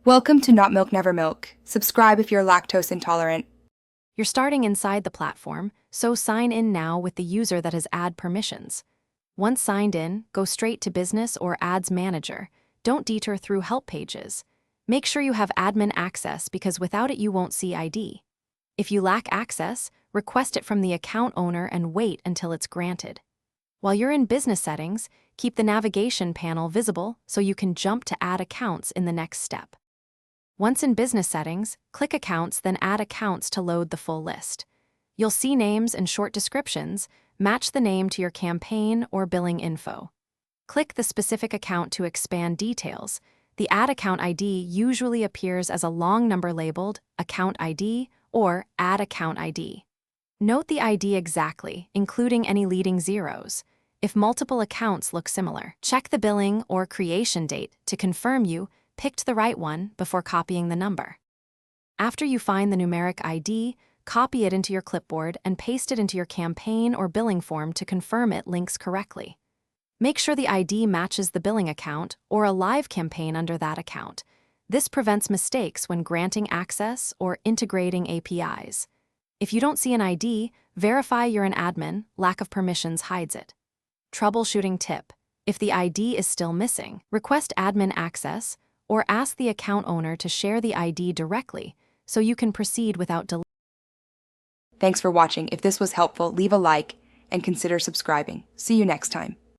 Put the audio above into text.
Welcome to Not Milk Never Milk. Subscribe if you're lactose intolerant. You're starting inside the platform, so sign in now with the user that has ad permissions. Once signed in, go straight to Business or Ads Manager. Don't detour through help pages. Make sure you have admin access because without it you won't see ID. If you lack access, request it from the account owner and wait until it's granted. While you're in business settings, keep the navigation panel visible so you can jump to add accounts in the next step. Once in business settings, click Accounts, then Add Accounts to load the full list. You'll see names and short descriptions. Match the name to your campaign or billing info. Click the specific account to expand details. The Add Account ID usually appears as a long number labeled Account ID or Add Account ID. Note the ID exactly, including any leading zeros. If multiple accounts look similar, check the billing or creation date to confirm you picked the right one before copying the number. After you find the numeric ID, copy it into your clipboard and paste it into your campaign or billing form to confirm it links correctly. Make sure the ID matches the billing account or a live campaign under that account. This prevents mistakes when granting access or integrating APIs. If you don't see an ID, verify you're an admin. Lack of permissions hides it. Troubleshooting tip: if the ID is still missing, request admin access or ask the account owner to share the ID directly so you can proceed without delay. Thanks for watching. If this was helpful, leave a like and consider subscribing. See you next time.